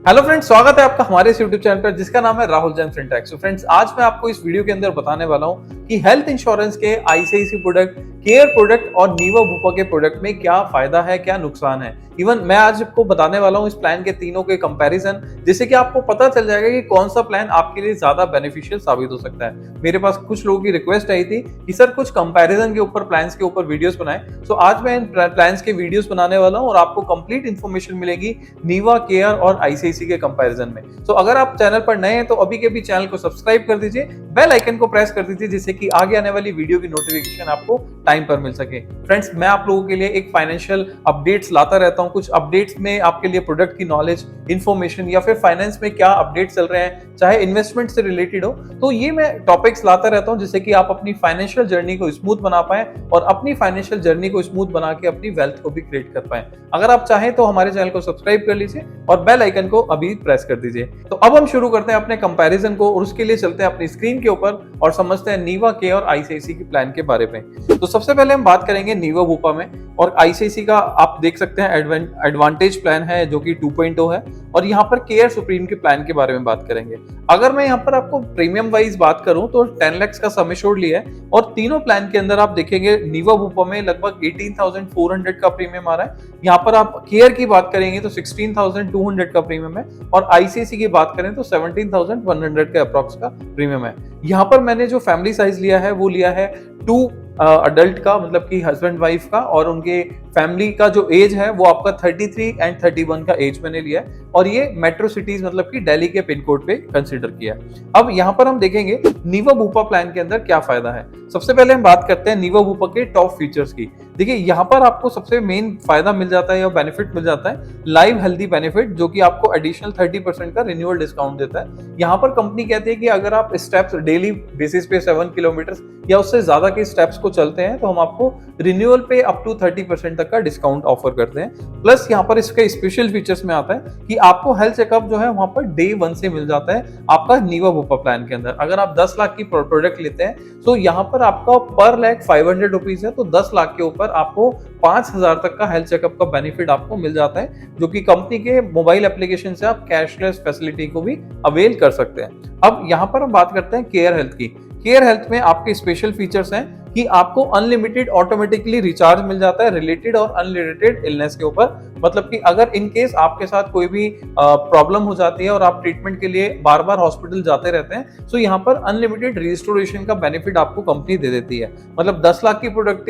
Hello friends, स्वागत है आपका हमारे इस यूट्यूब चैनल पर जिसका नाम है Rahul Jain fintech. So friends, आज मैं आपको इस वीडियो के अंदर बताने वाला हूं कि हेल्थ इंश्योरेंस के आईसीआईसीआई प्रोडक्ट, केयर प्रोडक्ट और नीवा बुपा के प्रोडक्ट में क्या फायदा है, क्या नुकसान है। इवन मैं आज आपको बताने वाला हूं इस प्लान के तीनों के कंपैरिजन, जिससे कि आपको पता चल जाएगा कि कौन सा प्लान आपके लिए ज्यादा बेनिफिशियल साबित हो सकता है। मेरे पास कुछ लोगों की रिक्वेस्ट आई थी कि सर कुछ कंपैरिजन के ऊपर, प्लान्स के ऊपर वीडियोस बनाएं। सो आज मैं इन प्लान्स के वीडियोस बनाने वाला हूं और आपको कंप्लीट इन्फॉर्मेशन मिलेगी नीवा, केयर और आईसीआईसीआई के कंपैरिजन में। सो अगर आप चैनल पर नए हैं तो अभी के भी चैनल को सब्सक्राइब कर दीजिए, बेल आइकन को प्रेस कर दीजिए, जिससे कि आगे आने वाली वीडियो की नोटिफिकेशन आपको टाइम पर मिल सके। फ्रेंड्स, मैं आप लोगों के लिए एक फाइनेंशियल अपडेट्स लाता रहता हूं। कुछ अपडेट्स में आपके लिए प्रोडक्ट की नॉलेज, इन्फॉर्मेशन या फिर फाइनेंस में क्या अपडेट चल रहे हैं, चाहे इन्वेस्टमेंट से रिलेटेड हो, तो ये मैं टॉपिक्स लाता रहता हूं, जिससे कि आप अपनी फाइनेंशियल जर्नी को स्मूथ बना पाए और अपनी फाइनेंशियल जर्नी को स्मूथ बना के अपनी वेल्थ को भी क्रिएट कर पाए। अगर आप चाहें तो हमारे चैनल को सब्सक्राइब कर लीजिए और बेल आइकन को अभी प्रेस कर दीजिए। तो अब हम शुरू करते हैं अपने कंपैरिजन को और उसके लिए चलते हैं अपनी स्क्रीन के ऊपर और समझते हैं नीवा, के और आईसीआईसीआई की प्लान के बारे में। तो सबसे पहले हम बात करेंगे नीवा बुपा में, और आईसीआईसीआई का आप देख सकते हैं एडवांटेज प्लान है जो कि 2.0 है, और यहाँ पर केयर सुप्रीम के प्लान के बारे में बात करेंगे। अगर मैं यहाँ पर आपको प्रीमियम वाइज बात करूं तो 10 लाख का सम एश्योर्ड लिया है, और तीनों प्लान के अंदर आप देखेंगे नीवा बुपा में लगभग 18,400 का प्रीमियम आ रहा है। यहाँ पर आप केयर की बात करेंगे तो 16,200 का प्रीमियम है, और आईसीआईसीआई की बात करें तो 17,100 के अप्रॉक्स का प्रीमियम है। यहाँ पर मैंने जो फैमिली साइज लिया है वो लिया है 2 अडल्ट का, मतलब कि हस्बैंड वाइफ का, और उनके फैमिली का जो एज है वो आपका 33 एंड 31 का एज मैंने लिया है, और ये मेट्रो सिटीज मतलब कि दिल्ली के पिन कोड पे कंसीडर किया। अब यहाँ पर हम देखेंगे नीवा बुपा प्लान के अंदर क्या फायदा है। सबसे पहले हम बात करते हैं नीवा बुपा के टॉप फीचर्स की। देखिए, यहाँ पर आपको सबसे मेन फायदा मिल जाता है या बेनिफिट मिल जाता है लाइव हेल्दी बेनिफिट, जो कि आपको एडिशनल 30% का रिन्यूअल डिस्काउंट देता है। यहाँ पर कंपनी कहती है कि अगर आप स्टेप्स डेली बेसिस पे 7 किलोमीटर या उससे ज्यादा के स्टेप्स को चलते हैं तो हम आपको रिन्यूअल पे अप टू 30% तक का डिस्काउंट ऑफर करते हैं। प्लस यहाँ पर इसके स्पेशल फीचर्स में आता है कि आपको हेल्थ चेकअप जो है वहां पर डे 1 से मिल जाता है आपका नीवा बुपा प्लान के अंदर। अगर आप 10 लाख की प्रोडक्ट लेते हैं तो यहाँ पर आपका पर लाख 500 रुपीज है, तो 10 लाख के ऊपर आपको 5,000 तक का हेल्थ चेकअप का बेनिफिट आपको मिल जाता है, जो कि कंपनी के मोबाइल एप्लीकेशन से आप कैशलेस फैसिलिटी को भी अवेल कर सकते हैं। अब यहाँ पर हम बात करते हैं केयर हेल्थ की। केयर हेल्थ में आपके स्पेशल फीचर्स हैं कि आपको अनलिमिटेड ऑटोमेटिकली रिचार्ज मिल जाता है रिलेटेड और अनरिलेटेड इलनेस के ऊपर। मतलब कि अगर इन केस आपके साथ कोई भी प्रॉब्लम हो जाती है और आप ट्रीटमेंट के लिए बार बार हॉस्पिटल जाते रहते हैं, तो यहाँ पर अनलिमिटेड रिस्टोरेशन का बेनिफिट आपको कंपनी दे देती है। मतलब 10 लाख की प्रोडक्ट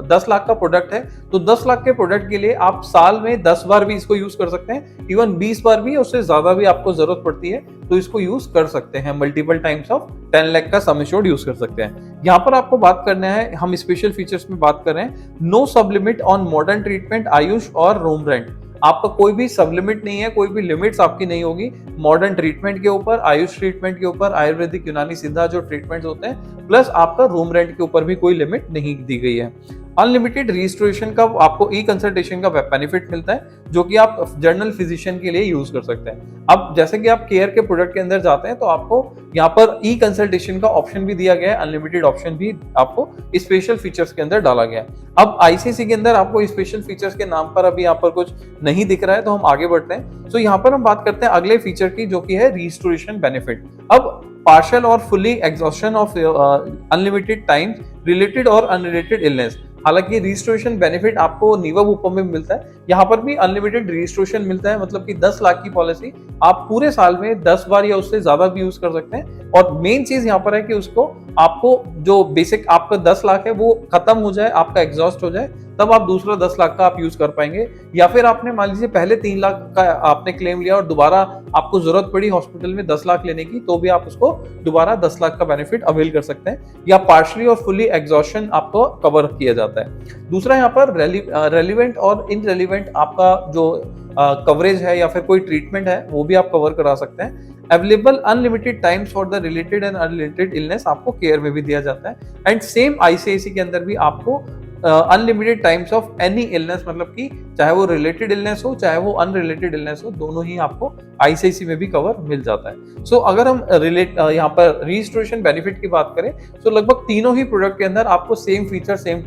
10 लाख का प्रोडक्ट है तो 10 लाख के प्रोडक्ट के लिए आप साल में 10 बार भी इसको यूज कर सकते हैं, इवन 20 बार भी, उससे ज्यादा भी आपको जरूरत पड़ती है तो इसको यूज कर सकते हैं। मल्टीपल टाइम्स ऑफ 10 लाख का सम एश्योर्ड यूज कर सकते हैं। यहाँ पर आपको बात करना है, हम स्पेशल फीचर्स में बात कर रहे हैं, नो सब limit on modern treatment, Ayush और रूम रेंट। आपका कोई भी सब लिमिट नहीं है, कोई भी लिमिट्स आपकी नहीं होगी मॉडर्न ट्रीटमेंट के ऊपर, आयुष ट्रीटमेंट के ऊपर, आयुर्वेदिक, यूनानी, सिद्धा जो ट्रीटमेंट्स होते हैं, प्लस आपका रूम रेंट के ऊपर भी कोई लिमिट नहीं दी गई है। अनलिमिटेड रजिस्ट्रेशन का आपको ई कंसल्टेशन का बेनिफिट मिलता है, जो कि आप जर्नल फिजिशियन के लिए यूज कर सकते हैं। अब जैसे कि आप केयर के प्रोडक्ट के अंदर जाते हैं तो आपको यहाँ पर ई कंसल्टेशन का ऑप्शन भी दिया गया है, अनलिमिटेड ऑप्शन भी आपको स्पेशल फीचर्स के अंदर डाला गया है। अब आईसीआईसीआई के अंदर आपको स्पेशल फीचर्स के नाम पर अभी यहाँ पर कुछ नहीं दिख रहा है, तो हम आगे बढ़ते हैं। तो यहाँ पर हम बात करते हैं अगले फीचर की, जो कि है रिस्टोरेशन बेनिफिट। अब पार्शियल और fully exhaustion of unlimited time related और अनरिलेटेड इलनेस। हालांकि रजिस्ट्रेशन बेनिफिट आपको नीवा बुपा में मिलता है, यहाँ पर भी अनलिमिटेड रजिस्ट्रेशन मिलता है। मतलब कि 10 लाख की पॉलिसी आप पूरे साल में 10 बार या उससे ज्यादा भी यूज कर सकते हैं। और मेन चीज यहाँ पर है कि उसको आपको जो बेसिक आपका 10 लाख है वो खत्म हो जाए, आपका एग्जॉस्ट हो जाए, तब आप दूसरा 10 लाख का आप यूज कर पाएंगे। या फिर आपने मान लीजिए पहले 3 लाख का आपने क्लेम लिया और दोबारा आपको जरूरत पड़ी हॉस्पिटल में 10 लाख लेने की, तो भी आप उसको दोबारा 10 लाख का बेनिफिट अवेल कर सकते हैं, या पार्शली और फुल्ली एग्जॉशन आपको कवर किया जाता है। दूसरा यहाँ पर रेलिवेंट और इनरेलिवेंट आपका जो कवरेज है या फिर कोई ट्रीटमेंट है वो भी आप कवर करा सकते हैं। Available unlimited times for the related and unrelated illness आपको केयर में भी दिया जाता है। एंड सेम आईसीआईसीआई के अंदर भी आपको unlimited times of any illness, मतलब कि चाहे वो रिलेटेड इलनेस हो चाहे वो अनरिलेटेड इलनेस हो, दोनों ही आपको आईसीआईसीआई में भी कवर मिल जाता है। सो अगर हम यहाँ पर रजिस्ट्रेशन बेनिफिट की बात करें तो लगभग तीनों ही प्रोडक्ट के अंदर आपको same feature, same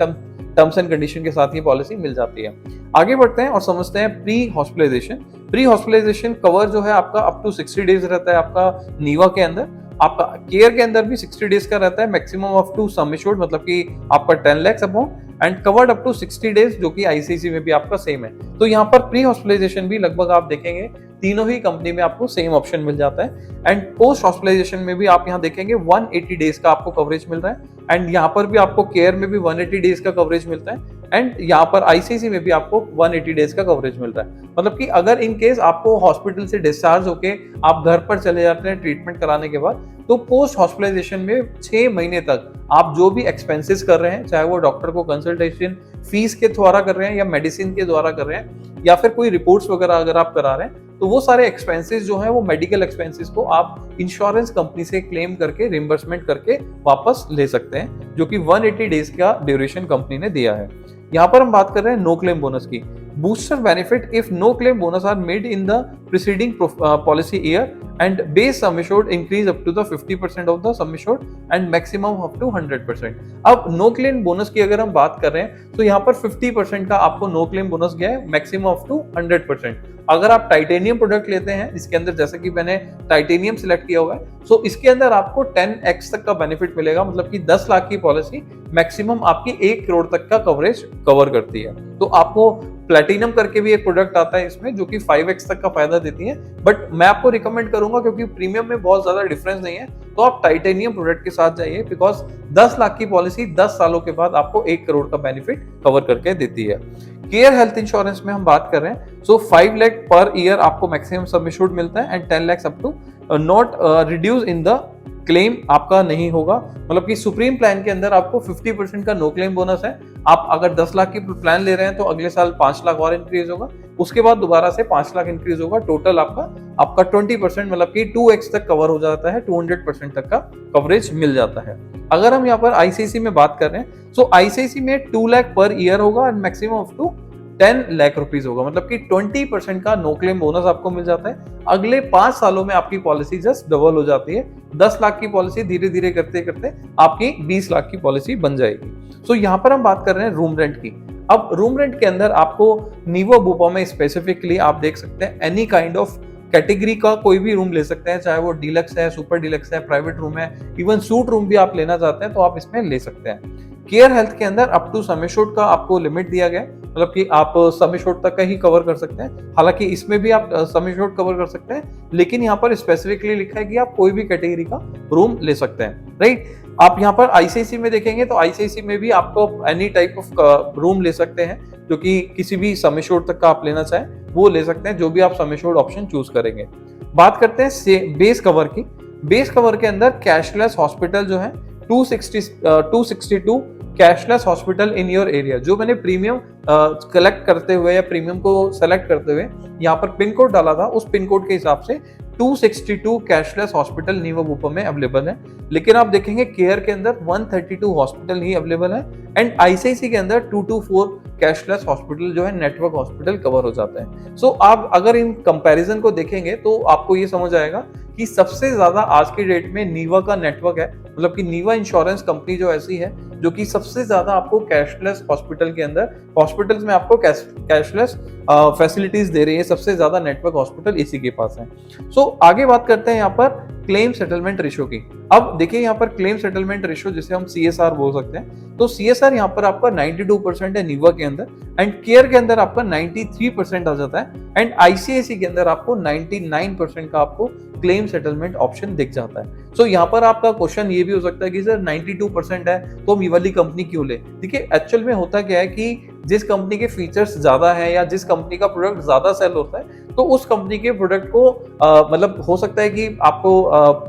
terms and condition के साथ ये पॉलिसी मिल जाती है। आगे बढ़ते हैं और समझते हैं pre hospitalisation. Pre hospitalisation cover जो है आपका अप टू 60 डेज रहता है आपका नीवा के अंदर। आपका केयर के अंदर भी 60 डेज का रहता है, maximum up to sum assured मतलब कि आपका 10 lakh amount and covered up to 60 days, जो कि आईसीआईसी में भी आपका सेम है। तो यहाँ पर प्री हॉस्पिटलाइजेशन भी लगभग आप देखेंगे तीनों ही कंपनी में आपको सेम ऑप्शन मिल जाता है। एंड पोस्ट हॉस्पिटलाइजेशन में भी आप यहाँ देखेंगे 180 डेज का आपको कवरेज मिल रहा है। एंड यहाँ पर भी आपको केयर में भी 180 डेज का कवरेज मिलता है। एंड यहाँ पर आईसीआईसी में भी आपको 180 डेज का कवरेज मिल रहा है। मतलब कि अगर इन केस आपको हॉस्पिटल से डिस्चार्ज होके आप घर पर चले जाते हैं ट्रीटमेंट कराने के बाद, तो पोस्ट हॉस्पिटलाइजेशन में 6 महीने तक आप जो भी एक्सपेंसेस कर रहे हैं, चाहे वो डॉक्टर को कंसल्टेशन फीस के द्वारा कर रहे हैं या मेडिसिन के द्वारा कर रहे हैं या फिर कोई रिपोर्ट्स वगैरह अगर आप करा रहे हैं, तो वो सारे एक्सपेंसेस जो है वो मेडिकल एक्सपेंसेस को आप इंश्योरेंस कंपनी से क्लेम करके रिम्बर्समेंट करके वापस ले सकते हैं, जो कि 180 डेज का ड्यूरेशन कंपनी ने दिया है। यहाँ पर हम बात कर रहे हैं नो क्लेम बोनस की। Booster benefit if no claim bonus are made in the preceding policy year and base sum assured increase up to the 50% of the sum assured and maximum up to 100%। अब no claim bonus की अगर हम बात कर रहे हैं तो यहाँ पर 50% का आपको नो क्लेम बोनस गया है, मैक्सिमम अप टू 100%। अगर आप टाइटेनियम प्रोडक्ट लेते हैं, इसके अंदर जैसे कि मैंने टाइटेनियम सिलेक्ट किया हुआ है, तो इसके अंदर आपको 10x तक का बेनिफिट मिलेगा, मतलब कि 10 लाख की पॉलिसी मैक्सिमम आपकी 1 करोड़ तक का कवरेज कवर करती है। तो आपको प्लेटिनम करके भी एक प्रोडक्ट आता है इसमें, जो कि 5x तक का फायदा देती है, बट मैं आपको रिकमेंड करूंगा क्योंकि प्रीमियम में बहुत ज्यादा डिफरेंस नहीं है, तो आप टाइटेनियम प्रोडक्ट के साथ जाइए, बिकॉज 10 लाख की पॉलिसी 10 सालों के बाद आपको 1 करोड़ का बेनिफिट कवर करके देती है। केयर हेल्थ इंश्योरेंस में हम बात कर रहे हैं, सो 5 लाख पर ईयर आपको मैक्सिमम सम एश्योर्ड मिलता है and 10 lakh up to not reduce in the claim आपका नहीं होगा। मतलब कि सुप्रीम प्लान के अंदर आपको 50% का नो क्लेम बोनस है। आप अगर 10 लाख की प्लान ले रहे हैं तो अगले साल 5 लाख और इंक्रीज होगा, उसके बाद दोबारा से 5 लाख इंक्रीज होगा, टोटल आपका 20% मतलब कि 2x तक कवर हो जाता है, 200% तक का कवरेज मिल जाता है। अगर हम यहाँ पर आईसीआईसी में बात कर रहे हैं, सो आईसीआईसी में 2 लाख पर ईयर होगा and maximum up to 10 lakh rupees होगा, मतलब कि 20% का नो क्लेम बोनस आपको मिल जाता है। अगले 5 सालों में आपकी पॉलिसी जस्ट डबल हो जाती है, 10 लाख की पॉलिसी धीरे धीरे करते करते आपकी 20 लाख की पॉलिसी बन जाएगी। सो यहाँ पर हम बात कर रहे हैं रूम रेंट की। अब रूम रेंट के अंदर आपको नीवो बुपा में स्पेसिफिकली आप देख सकते हैं एनी काइंड ऑफ कैटेगरी का कोई भी रूम ले सकते हैं, चाहे वो डीलक्स है, सुपर डीलक्स है, प्राइवेट रूम है, इवन सूट रूम भी आप लेना चाहते हैं तो आप इसमें ले सकते हैं। केयर हेल्थ के अंदर अप टू सम एश्योर्ड का आपको लिमिट दिया गया है, मतलब कि आप सम एश्योर्ड तक का ही कवर कर सकते हैं। हालांकि इसमें भी आप सम एश्योर्ड कवर कर सकते हैं, लेकिन यहाँ पर स्पेसिफिकली लिखा है कि आप कोई भी कैटेगरी का रूम ले सकते हैं, राइट। आप यहाँ पर आईसीआईसी में देखेंगे तो आईसीआईसी में भी आपको एनी टाइप ऑफ रूम ले सकते हैं, जो कि किसी भी सम एश्योर्ड तक का आप लेना चाहें वो ले सकते हैं, जो भी आप सम एश्योर्ड ऑप्शन चूज करेंगे। बात करते हैं बेस कवर की। बेस कवर के अंदर कैशलेस हॉस्पिटल जो है 262 cashless hospital in your area, जो मैंने प्रीमियम कलेक्ट करते हुए या प्रीमियम को सेलेक्ट करते हुए यहाँ पर पिन कोड डाला था, उस पिन कोड के हिसाब से 262 कैशलेस हॉस्पिटल नीवो बुपा में अवेलेबल है। लेकिन आप देखेंगे केयर के अंदर 132 हॉस्पिटल ही अवेलेबल है एंड आईसीआईसी के अंदर 224 कैशलेस हॉस्पिटल जो है नेटवर्क हॉस्पिटल कवर हो जाते हैं। सो आप अगर इन कंपैरिजन को देखेंगे तो आपको ये समझ आएगा कि सबसे ज्यादा आज की डेट में नीवा का नेटवर्क है, मतलब कि नीवा इंश्योरेंस कंपनी जो ऐसी है जो कि सबसे ज्यादा आपको कैशलेस हॉस्पिटल के अंदर हॉस्पिटल्स में आपको कैशलेस फैसिलिटीज दे रही है, सबसे ज्यादा नेटवर्क हॉस्पिटल इसी के पास है। सो आगे बात करते हैं यहाँ पर क्लेम सेटलमेंट रेशियो की। अब देखिए यहाँ पर क्लेम सेटलमेंट रेशियो जिसे हम CSR बोल सकते हैं, तो CSR यहाँ पर आपका 92% है नीवा के अंदर एंड केयर के अंदर आपका 93% आ जाता है एंड आईसीआईसी के अंदर आपको 99% का आपको क्लेम सेटलमेंट ऑप्शन दिख जाता है। सो यहाँ पर आपका क्वेश्चन ये भी हो सकता है कि सर 92% है तो हम ये वाली कंपनी क्यों ले। देखिए एक्चुअल में होता क्या है कि जिस कंपनी के फीचर्स ज्यादा है या जिस कंपनी का प्रोडक्ट ज्यादा सेल होता है तो उस कंपनी के प्रोडक्ट को मतलब हो सकता है कि आपको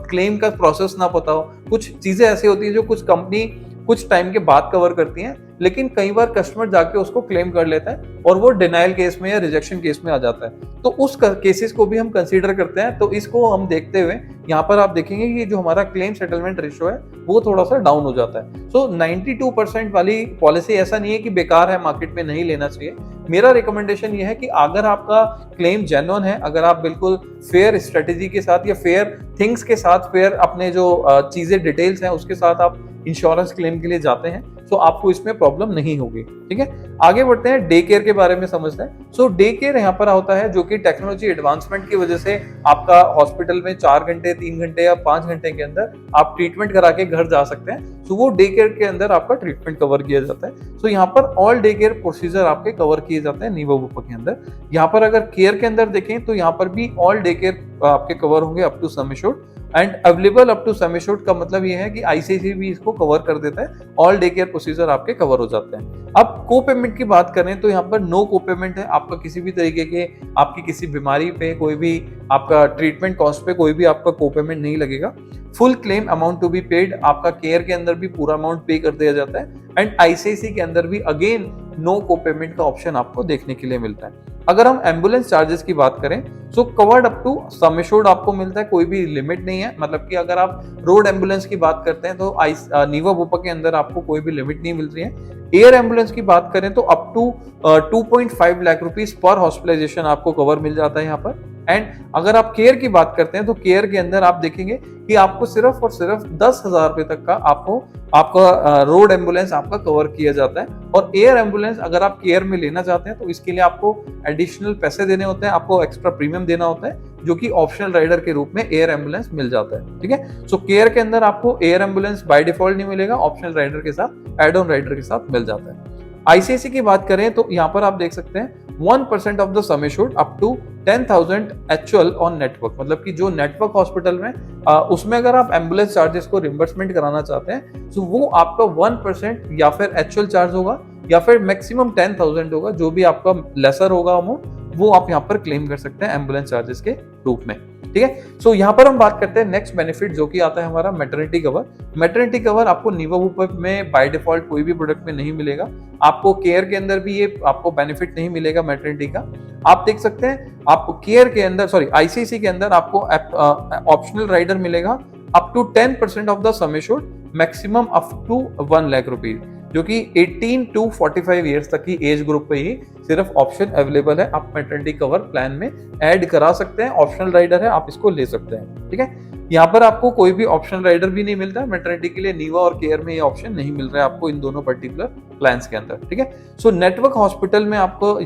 क्लेम का प्रोसेस ना पता हो, कुछ चीजें ऐसी होती है जो कुछ कंपनी कुछ टाइम के बाद कवर करती हैं, लेकिन कई बार कस्टमर जाके उसको क्लेम कर लेता है और वो डिनाइल केस में या रिजेक्शन केस में आ जाता है, तो उस केसेस को भी हम कंसीडर करते हैं। तो इसको हम देखते हुए यहाँ पर आप देखेंगे कि जो हमारा क्लेम सेटलमेंट रेशियो है वो थोड़ा सा डाउन हो जाता है। सो 92% वाली पॉलिसी ऐसा नहीं है कि बेकार है, मार्केट में नहीं लेना चाहिए। मेरा रिकमेंडेशन ये है कि अगर आपका क्लेम जेन्युइन है, अगर आप बिल्कुल फेयर स्ट्रेटेजी के साथ या फेयर थिंग्स के साथ, फेयर अपने जो चीजें डिटेल्स हैं उसके साथ आप इंश्योरेंस क्लेम के लिए जाते हैं, तो आपको इसमें प्रॉब्लम नहीं होगी। ठीक है, आगे बढ़ते हैं, डे केयर के बारे में समझते हैं। सो डे केयर यहाँ पर होता है जो कि टेक्नोलॉजी एडवांसमेंट की वजह से आपका हॉस्पिटल में 4 घंटे, 3 घंटे या 5 घंटे के अंदर आप ट्रीटमेंट करा के घर जा सकते हैं। सो वो डे केयर के अंदर आपका ट्रीटमेंट कवर किया जाता है। सो यहाँ पर ऑल डे केयर प्रोसीजर आपके कवर किए जाते हैं नीवा बुपा के अंदर। यहाँ पर अगर केयर के अंदर देखें तो यहाँ पर भी ऑल डे केयर आपके कवर होंगे up to sum assured, and available up to sum assured का मतलब ये है कि आईसीआईसीआई भी इसको कवर कर देता है, ऑल डे केयर प्रोसीजर आपके कवर हो जाते हैं। अब को पेमेंट की बात करें तो यहाँ पर नो को पेमेंट है, आपका किसी भी तरीके के आपकी किसी बीमारी पे कोई भी आपका ट्रीटमेंट कॉस्ट पे कोई भी आपका को पेमेंट नहीं लगेगा। Full claim amount to be paid, आपका केयर के अंदर भी पूरा अमाउंट पे कर दिया जाता है, एंड आईसीआईसीआई के अंदर भी अगेन नो को पेमेंट का ऑप्शन आपको देखने के लिए मिलता है। अगर हम एम्बुलेंस चार्जेस की बात करें so covered up to sum assured आपको मिलता है, कोई भी लिमिट नहीं है। मतलब कि अगर आप रोड एम्बुलेंस की बात करते हैं तो नीवा बुपा के अंदर आपको कोई भी लिमिट नहीं मिल रही है। एयर एम्बुलेंस की बात करें तो अप टू 2.5 लाख रुपीस पर हॉस्पिटलाइजेशन आपको कवर मिल जाता है यहाँ पर। एंड अगर आप केयर की बात करते हैं तो केयर के अंदर आप देखेंगे कि आपको सिर्फ और सिर्फ 10,000 रुपए तक का आपका रोड एम्बुलेंस आपका कवर किया जाता है। और एयर एम्बुलेंस अगर आप केयर में लेना चाहते हैं तो इसके लिए आपको एडिशनल पैसे देने होते हैं, आपको एक्स्ट्रा प्रीमियम देना होता है, जो कि ऑप्शनल राइडर के रूप में एयर एम्बुलेंस मिल जाता है। ठीक है, सो केयर के अंदर आपको एयर एम्बुलेंस बाय डिफॉल्ट नहीं मिलेगा, ऑप्शनल राइडर के साथ, एड ऑन राइडर के साथ मिल जाता है। आईसीआईसीआई की बात करें तो यहाँ पर आप देख सकते हैं 1% of the sum assured up to 10,000 actual on network, मतलब कि जो नेटवर्क हॉस्पिटल में उसमें अगर आप एम्बुलेंस चार्जेस को रिम्बर्समेंट कराना चाहते हैं तो वो आपका 1% या फिर एक्चुअल चार्ज होगा या फिर मैक्सिमम 10,000 होगा, जो भी आपका लेसर होगा अमाउंट वो आप यहाँ पर क्लेम कर सकते हैं एम्बुलेंस चार्जेस के रूप में। ठीक है, सो यहाँ पर हम बात करते हैं नेक्स्ट बेनिफिट जो कि आता है हमारा मैटरनिटी कवर। मैटरनिटी कवर आपको नीवा बुपा में बाय डिफॉल्ट कोई भी प्रोडक्ट में नहीं मिलेगा, आपको केयर के अंदर भी ये आपको बेनिफिट नहीं मिलेगा मैटरनिटी का। आप देख सकते हैं आपको केयर के अंदर आईसीआईसीआई के अंदर आपको ऑप्शनल राइडर मिलेगा up to 10% of the sum assured, maximum up to 1 lakh rupees, जो कि 18 टू 45 ईयर्स तक की एज ग्रुप पे ही सिर्फ ऑप्शन अवेलेबल है। आप मैटरनिटी कवर प्लान में ऐड करा सकते हैं, ऑप्शनल राइडर है, आप इसको ले सकते हैं। ठीक है, यहाँ पर आपको कोई भी ऑप्शनल राइडर भी नहीं मिलता है मैटरनिटी के लिए, नीवा और केयर में ये ऑप्शन नहीं मिल रहा है आपको इन दोनों पर्टिकुलर प्लान्स के अंदर। ठीक है, सो नेटवर्क हॉस्पिटल में आपको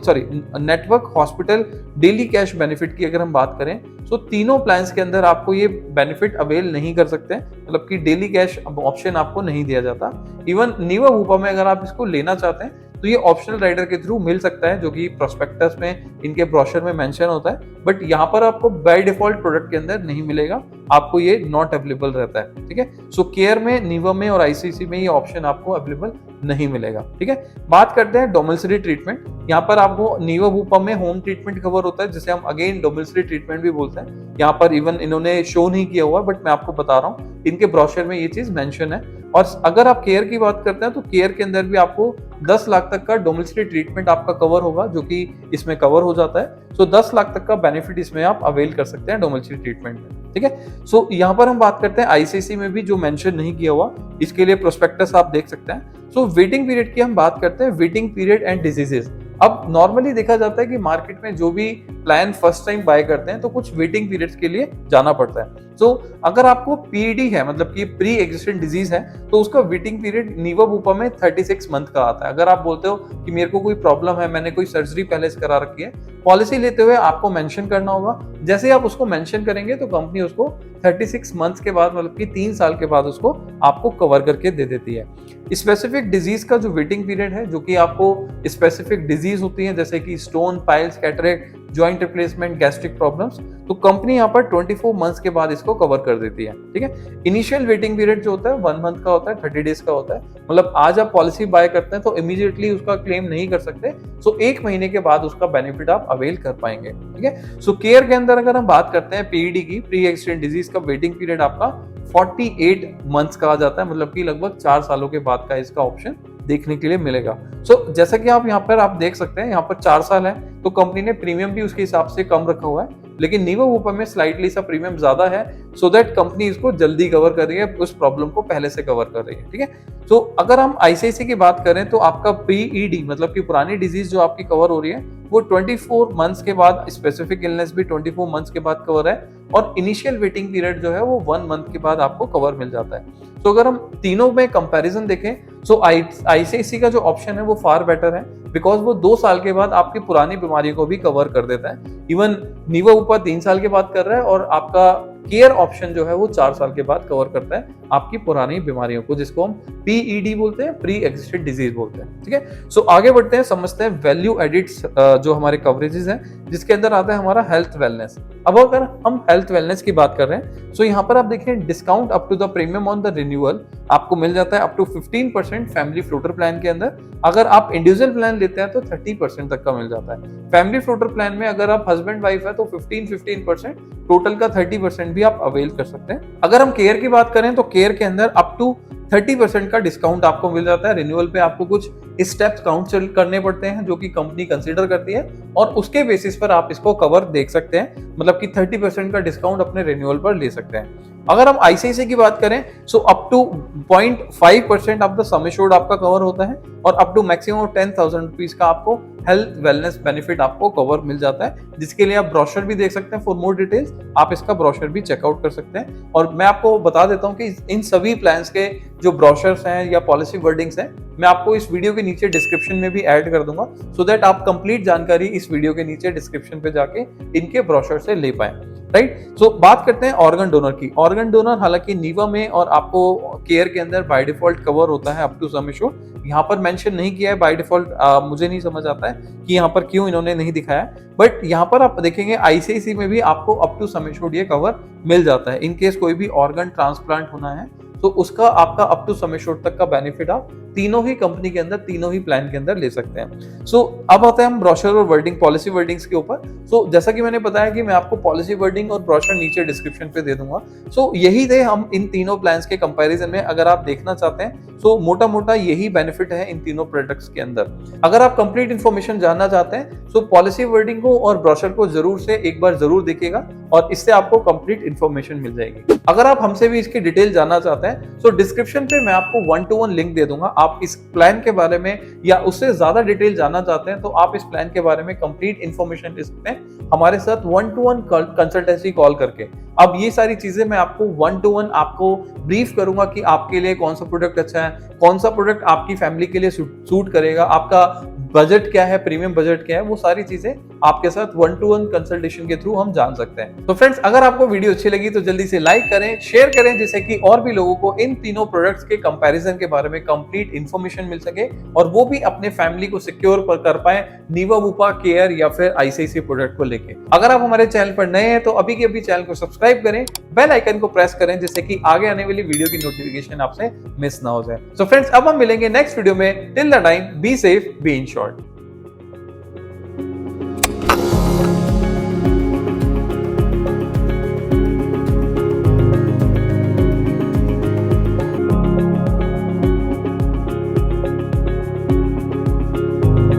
network hospital daily cash benefit की अगर हम बात करें सो तीनों प्लान्स के अंदर आपको ये बेनिफिट अवेल नहीं कर सकते हैं, मतलब कि डेली कैश ऑप्शन आपको नहीं दिया जाता। इवन नीवा बुपा में अगर आप इसको लेना चाहते हैं तो ये ऑप्शनल राइडर के थ्रू मिल सकता है, जो कि प्रोस्पेक्टस में इनके ब्रोशर में मेंशन होता है, बट यहाँ पर आपको बाय डिफॉल्ट प्रोडक्ट के अंदर नहीं मिलेगा, आपको ये नॉट अवेलेबल रहता है। ठीक है, सो केयर में, नीवा में और आईसीआईसीआई में ये ऑप्शन आपको अवेलेबल नहीं मिलेगा। ठीक है, बात करते हैं डोमिसिलरी ट्रीटमेंट। यहाँ पर आपको नीवा बुपा में होम ट्रीटमेंट कवर होता है, जिसे हम अगेन डोमिसिलरी ट्रीटमेंट भी बोलते हैं। यहाँ पर इवन इन्होंने शो नहीं किया हुआ, बट मैं आपको बता रहा हूँ इनके ब्रोशर में ये चीज मेंशन है। और अगर आप केयर की बात करते हैं तो केयर के अंदर भी आपको 10 लाख तक का डोमिसिलरी ट्रीटमेंट आपका कवर होगा, जो कि इसमें कवर हो जाता है। सो 10 लाख तक का बेनिफिट इसमें आप अवेल कर सकते हैं डोमिसिलरी ट्रीटमेंट में। ठीक है, सो यहाँ पर हम बात करते हैं आईसीआईसीआई में भी जो मेंशन नहीं किया हुआ, इसके लिए प्रोस्पेक्टस आप देख सकते हैं। सो वेटिंग पीरियड की हम बात करते हैं, वेटिंग पीरियड एंड डिजीजेस। अब नॉर्मली देखा जाता है कि मार्केट में जो भी प्लान फर्स्ट टाइम बाय करते हैं तो कुछ वेटिंग पीरियड्स के लिए जाना पड़ता है। सो अगर आपको पीडी है, मतलब कि प्री एग्जिस्टेंट डिजीज है, तो उसका वेटिंग पीरियड नीवा बुपा में 36 मंथ का आता है। अगर आप बोलते हो कि मेरे को कोई प्रॉब्लम है, मैंने कोई सर्जरी पहले से करा रखी है, पॉलिसी लेते हुए आपको मेंशन करना होगा। जैसे आप उसको मेंशन करेंगे तो कंपनी उसको 36 मंथ्स के बाद, मतलब कि 3 साल के बाद उसको आपको कवर करके दे देती है। स्पेसिफिक डिजीज का जो वेटिंग पीरियड है, जो कि आपको स्पेसिफिक डिजीज होती है जैसे कि stone, piles, cataract, joint replacement, gastric problems, तो कंपनी यहाँ पर 24 मंथ्स के बाद इसको कवर कर देती है। ठीक है, इनिशियल वेटिंग पीरियड जो होता है 1 मंथ का होता है, 30 डेज का होता है। मतलब आज आप पॉलिसी बाय करते हैं तो इमीडिएटली उसका क्लेम नहीं कर सकते, सो 1 महीने के बाद उसका बेनिफिट आप अवेल कर पाएंगे। ठीक है, सो केयर के अंदर अगर हम बात करते हैं पीईडी की, प्री एक्सिडेंट डिजीज का वेटिंग पीरियड आपका 48 मंथ्स का आ जाता है, मतलब कि लगभग 4 सालों के बाद का इसका ऑप्शन देखने के लिए मिलेगा। सो जैसा कि आप यहाँ पर आप देख सकते हैं, यहाँ पर 4 साल है तो कंपनी ने प्रीमियम भी उसके हिसाब से कम रखा हुआ है, लेकिन नीवा बुपा में स्लाइटली सा प्रीमियम ज्यादा है, सो दैट कंपनी इसको जल्दी कवर कर रही है, उस प्रॉब्लम को पहले से कवर कर रही है। ठीक है, सो अगर हम आईसीआईसीआई की बात करें तो आपका पीईडी, मतलब कि पुरानी डिजीज जो आपकी कवर हो रही है वो 24 मंथ्स के बाद, स्पेसिफिक इलनेस भी 24 मंथ्स के बाद कवर है, और इनिशियल वेटिंग पीरियड जो है वो 1 मंथ के बाद आपको कवर मिल जाता है। तो अगर हम तीनों में कंपैरिजन देखें तो आईसीआईसी का जो ऑप्शन है वो फार बेटर है, बिकॉज वो 2 साल के बाद आपकी पुरानी बीमारियों को भी कवर कर देता है। इवन नीवा ऊपर 3 साल के बाद कर रहा है और आपका केयर ऑप्शन जो है वो 4 साल के बाद कवर करता है आपकी पुरानी बीमारियों को, जिसको हम पीईडी बोलते हैं, प्री एग्जिस्टेड डिजीज बोलते हैं। ठीक है, सो आगे बढ़ते हैं, समझते हैं वैल्यू एडिट्स जो हमारे कवरेजेस हैं, जिसके अंदर आता है हमारा हेल्थ वेलनेस। अब अगर हम हेल्थ वेलनेस की बात कर रहे हैं तो यहाँ पर आप देखें discount up to the premium on the renewal आपको मिल जाता है up to 15% family floater plan के अंदर। अगर आप इंडिविजुअल प्लान लेते हैं तो 30% तक का मिल जाता है। फैमिली फ्लोटर प्लान में अगर आप हस्बैंड वाइफ है तो 15% टोटल का 30% भी आप अवेल कर सकते हैं। अगर हम केयर की बात करें तो केयर के अंदर अप टू 30% का डिस्काउंट आपको मिल जाता है। रिन्यूअल पे आपको कुछ स्टेप्स काउंट करने पड़ते हैं जो कि कंपनी कंसीडर करती है और उसके बेसिस पर आप इसको कवर देख सकते हैं, मतलब कि 30% का डिस्काउंट अपने रिन्यूअल पर ले सकते हैं। अगर हम आईसीआईसीआई की बात करें so up to 0.5% of the sum assured आपका कवर होता है और अप टू मैक्सिमम 10,000 रुपीज का आपको हेल्थ वेलनेस बेनिफिट आपको कवर मिल जाता है, जिसके लिए आप ब्रोशर भी देख सकते हैं। फॉर मोर डिटेल्स आप इसका ब्रोशर भी चेकआउट कर सकते हैं। और मैं आपको बता देता हूं कि इन सभी प्लान्स के जो ब्रोशर्स हैं या पॉलिसी वर्डिंग्स हैं मैं आपको इस वीडियो के नीचे डिस्क्रिप्शन में भी ऐड कर दूंगा, सो दैट आप कंप्लीट जानकारी इस वीडियो के नीचे डिस्क्रिप्शन पे जाके इनके ब्रोशर से ले पाएं। राइट, सो बात करते हैं ऑर्गन डोनर की। ऑर्गन डोनर हालांकि नीवा में और आपको केयर के अंदर बाय डिफॉल्ट कवर होता है अप टू सम एश्योर्ड। यहाँ पर मेंशन नहीं किया है बाय डिफॉल्ट, मुझे नहीं समझ आता है कि यहाँ पर क्यों इन्होंने नहीं दिखाया, बट यहाँ पर आप देखेंगे आईसीआईसीआई में भी आपको अप टू सम एश्योर्ड ये कवर मिल जाता है। इन केस कोई भी ऑर्गन ट्रांसप्लांट होना है तो उसका आपका अप टू सम एश्योर्ड तक का बेनिफिट आप तीनों ही कंपनी के अंदर, तीनों ही प्लान के अंदर ले सकते हैं। सो अब आते हैं हम ब्रोशर और वर्डिंग, पॉलिसी वर्डिंग्स के ऊपर। सो जैसा कि मैंने बताया कि मैं आपको पॉलिसी वर्डिंग और ब्रोशर नीचे डिस्क्रिप्शन पे दे दूंगा। सो यही थे हम इन तीनों प्लान्स के कंपैरिजन में, अगर आप देखना चाहते हैं तो मोटा मोटा यही बेनिफिट है इन तीनों प्रोडक्ट्स के अंदर। अगर आप कंप्लीट इन्फॉर्मेशन जानना चाहते हैं तो पॉलिसी वर्डिंग को और ब्रोशर को जरूर से एक बार जरूर देखिएगा और इससे आपको कंप्लीट इन्फॉर्मेशन मिल जाएगी। अगर आप हमसे भी इसकी डिटेल जानना चाहते हैं तो डिस्क्रिप्शन पे मैं आपको 1-to-1 लिंक दे दूंगा। आप इस प्लान के बारे में या उससे ज्यादा डिटेल जानना चाहते हैं तो आप इस प्लान के बारे में कंप्लीट इन्फॉर्मेशन ले सकते हैं हमारे साथ 1-to-1 कंसल्टेंसी कॉल करके। अब ये सारी चीजें मैं आपको 1-to-1 आपको ब्रीफ करूंगा कि आपके लिए कौन सा प्रोडक्ट अच्छा है, कौन सा प्रोडक्ट आपकी फैमिली के लिए सूट करेगा, आपका बजट क्या है, प्रीमियम बजट क्या है, वो सारी चीजें आपके साथ 1-to-1 कंसल्टेशन के थ्रू हम जान सकते हैं। तो फ्रेंड्स, अगर आपको वीडियो अच्छी लगी तो जल्दी से लाइक करें, शेयर करें, जिससे कि और भी लोगों को इन तीनों प्रोडक्ट्स के कंपैरिजन के बारे में कंप्लीट इन्फॉर्मेशन मिल सके और वो भी अपने फैमिली को सिक्योर कर पाए नीवा वूपा, केयर या फिर आईसीआईसीआई प्रोडक्ट को लेके। अगर आप हमारे चैनल पर नए हैं तो अभी के अभी चैनल को सब्सक्राइब करें, बेल आइकन को प्रेस करें, जिससे कि आगे आने वाली वीडियो की नोटिफिकेशन आपसे मिस ना हो जाए। सो फ्रेंड्स, अब हम मिलेंगे नेक्स्ट वीडियो में। Till the time, be safe, be insured.